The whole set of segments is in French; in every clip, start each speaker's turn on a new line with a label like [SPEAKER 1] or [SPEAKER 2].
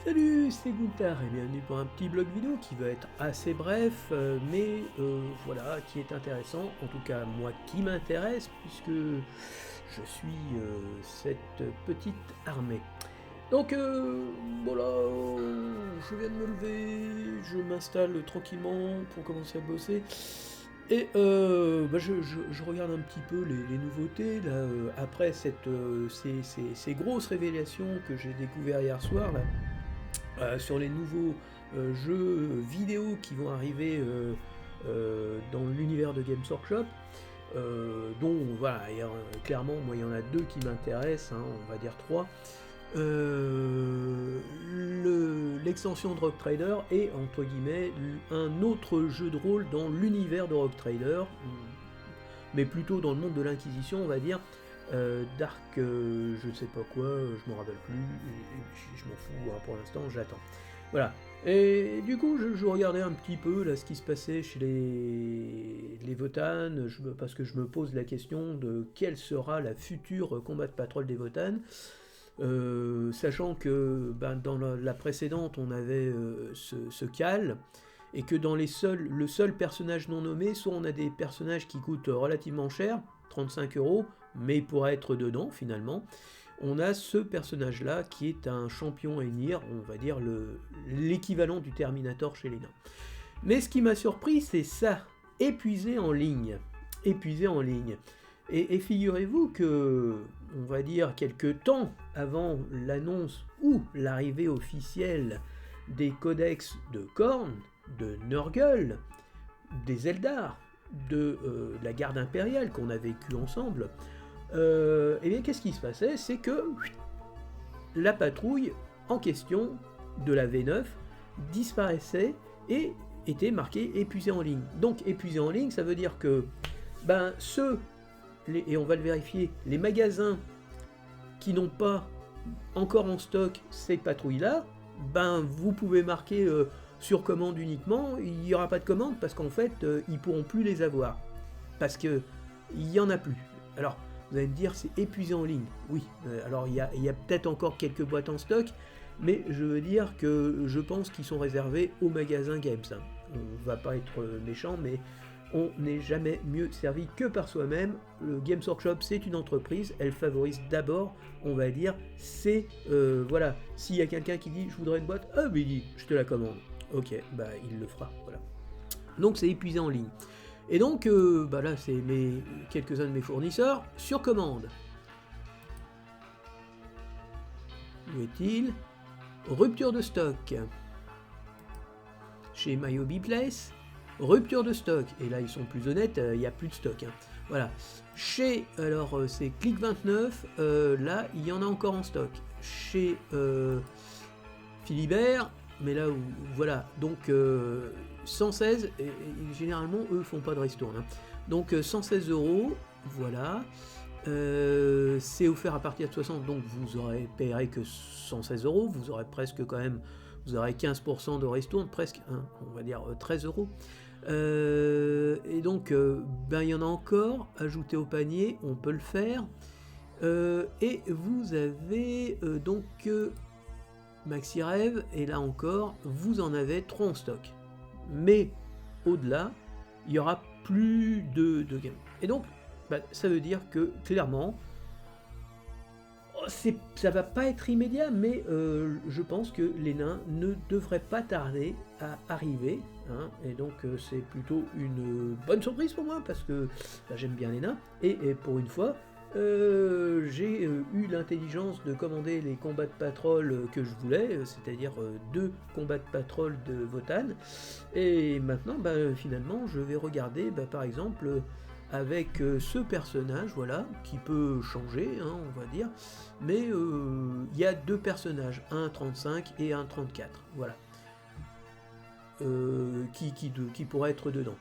[SPEAKER 1] Salut, c'est Gunther et bienvenue pour un petit blog vidéo qui va être assez bref, mais voilà, qui est intéressant, en tout cas moi qui m'intéresse, puisque je suis cette petite armée. Donc voilà, je viens de me lever, je m'installe tranquillement pour commencer à bosser. Et je regarde un petit peu les nouveautés là, après ces grosses révélations que j'ai découvert hier soir là, sur les nouveaux jeux vidéo qui vont arriver dans l'univers de Games Workshop. Dont voilà, clairement, moi il y en a deux qui m'intéressent, hein, on va dire trois. L'extension de Rogue Trader et entre guillemets un autre jeu de rôle dans l'univers de Rogue Trader, mais plutôt dans le monde de l'Inquisition, on va dire. Dark, je ne sais pas quoi, je m'en rappelle plus, et je m'en fous hein, pour l'instant, j'attends. Voilà. Et du coup, je regardais un petit peu là, ce qui se passait chez les Votannes, parce que je me pose la question de quelle sera la future combat de patrol des Votannes. Sachant que dans la précédente, on avait ce Cal, et que dans le seul personnage non nommé, soit on a des personnages qui coûtent relativement cher, 35 euros, mais il pourrait être dedans finalement. On a ce personnage-là qui est un champion Enir, on va dire l'équivalent du Terminator chez les nains. Mais ce qui m'a surpris, c'est ça, épuisé en ligne. Épuisé en ligne. Et figurez-vous que, on va dire, quelques temps avant l'annonce ou l'arrivée officielle des codex de Khorne, de Nurgle, des Eldar, de la garde impériale qu'on a vécu ensemble, et bien qu'est-ce qui se passait? C'est que la patrouille en question de la V9 disparaissait et était marquée épuisée en ligne. Donc épuisée en ligne, ça veut dire que et on va le vérifier, les magasins qui n'ont pas encore en stock ces patrouilles-là, vous pouvez marquer sur commande uniquement, il n'y aura pas de commande parce qu'en fait, ils pourront plus les avoir. Parce que il n'y en a plus. Alors, vous allez me dire, c'est épuisé en ligne. Oui, alors il y a peut-être encore quelques boîtes en stock, mais je veux dire que je pense qu'ils sont réservés aux magasins Games. On va pas être méchant, mais on n'est jamais mieux servi que par soi-même. Le Games Workshop, c'est une entreprise, elle favorise d'abord, on va dire, c'est, voilà, s'il y a quelqu'un qui dit, je voudrais une boîte, ah, mais il dit, je te la commande. Ok, il le fera, voilà. Donc c'est épuisé en ligne. Et donc, là, c'est quelques-uns de mes fournisseurs sur commande. Où est-il? Rupture de stock. Chez Myobi Place, rupture de stock. Et là, ils sont plus honnêtes, il n'y a plus de stock. Hein. Voilà. Chez, alors, c'est Click29, là, il y en a encore en stock. Chez Philibert, mais là où, voilà, donc 116, et généralement eux font pas de ristourne. Hein. Donc 116 euros, voilà. C'est offert à partir de 60, donc vous aurez payerez que 116 euros, vous aurez presque quand même, vous aurez 15% de ristourne, presque, hein, on va dire 13 euros. Et donc, il y en a encore, ajouté au panier, on peut le faire. Et vous avez donc Maxi Rêve, et là encore, vous en avez 3 en stock. Mais au-delà, il n'y aura plus de gamme. Et donc, ça veut dire que clairement, ça va pas être immédiat, mais je pense que les nains ne devraient pas tarder à arriver. Hein, et donc, c'est plutôt une bonne surprise pour moi, parce que j'aime bien les nains. Et pour une fois, j'ai eu l'intelligence de commander les combats de patrol que je voulais, c'est-à-dire 2 combats de patrol de Votann. Et maintenant, finalement, je vais regarder, par exemple, avec ce personnage, voilà, qui peut changer, hein, on va dire, mais il y a 2 personnages, un 35 et un 34, voilà, qui pourraient être dedans.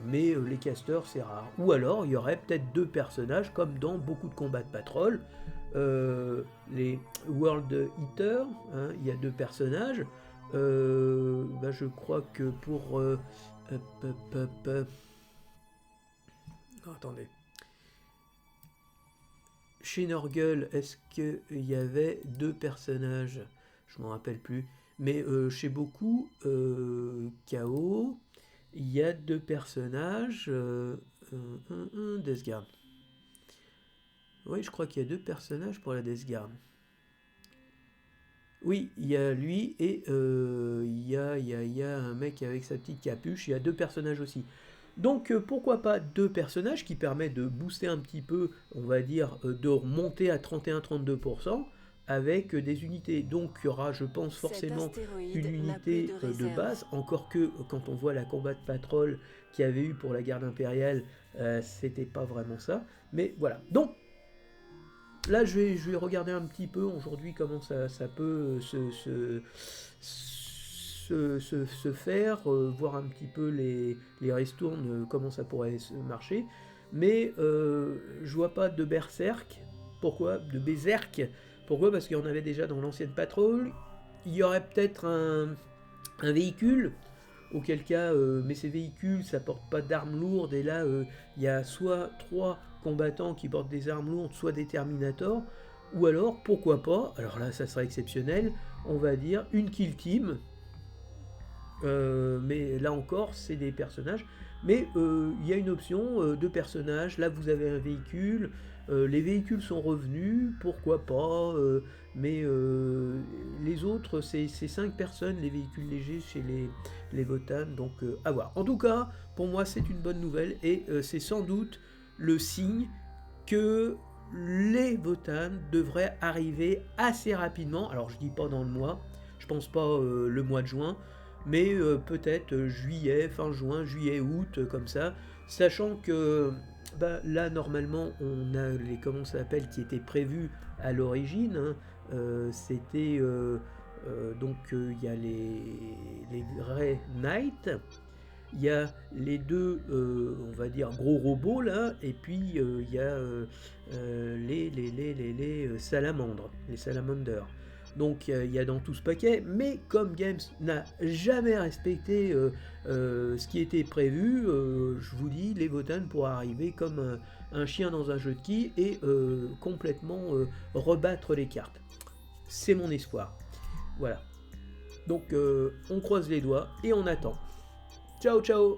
[SPEAKER 1] Mais les casters c'est rare. Ou alors il y aurait peut-être 2 personnages comme dans beaucoup de combats de patrol. Les World Eater, hein, il y a 2 personnages. Je crois que pour attendez. chez Nurgle, est-ce qu'il y avait 2 personnages? Je m'en rappelle plus. Mais chez beaucoup, KO, il y a 2 personnages. Death Guard. Oui, je crois qu'il y a 2 personnages pour la Death Guard. Oui, il y a lui et il y a un mec avec sa petite capuche. Il y a 2 personnages aussi. Donc pourquoi pas 2 personnages qui permettent de booster un petit peu, on va dire, de remonter à 31-32% avec des unités. Donc il y aura, je pense, forcément une unité de base, encore que quand on voit la combat de patrol qu'il y avait eu pour la garde impériale, c'était pas vraiment ça. Mais voilà. Donc là, je vais regarder un petit peu aujourd'hui comment ça peut se faire, voir un petit peu les ristournes, comment ça pourrait marcher. Mais je vois pas de berserk. Pourquoi? De berserk. Pourquoi? Parce qu'il y en avait déjà dans l'ancienne patrouille. Il y aurait peut-être un véhicule. Auquel cas, mais ces véhicules, ça porte pas d'armes lourdes. Et là, il y a soit 3 combattants qui portent des armes lourdes, soit des Terminators. Ou alors, pourquoi pas, alors là, ça serait exceptionnel, on va dire une kill team. Mais là encore, c'est des personnages. Mais il y a une option de personnages. Là, vous avez un véhicule. Les véhicules sont revenus. Pourquoi pas mais les autres, c'est 5 personnes, les véhicules légers chez les Votan. Donc, à voir. En tout cas, pour moi, c'est une bonne nouvelle. Et c'est sans doute le signe que les Votan devraient arriver assez rapidement. Alors, je dis pas dans le mois. Je pense pas le mois de juin, mais peut-être juillet, fin juin, juillet, août, comme ça, sachant que bah, là normalement on a les comment ça s'appelle qui étaient prévus à l'origine, hein, c'était donc il y a les Grey Knight, il y a les 2 on va dire gros robots là, et puis il y a les salamandres, les salamanders. Donc il y a dans tout ce paquet, mais comme Games n'a jamais respecté ce qui était prévu, je vous dis, les Votan pourraient arriver comme un chien dans un jeu de quilles et complètement rebattre les cartes. C'est mon espoir. Voilà. Donc on croise les doigts et on attend. Ciao ciao.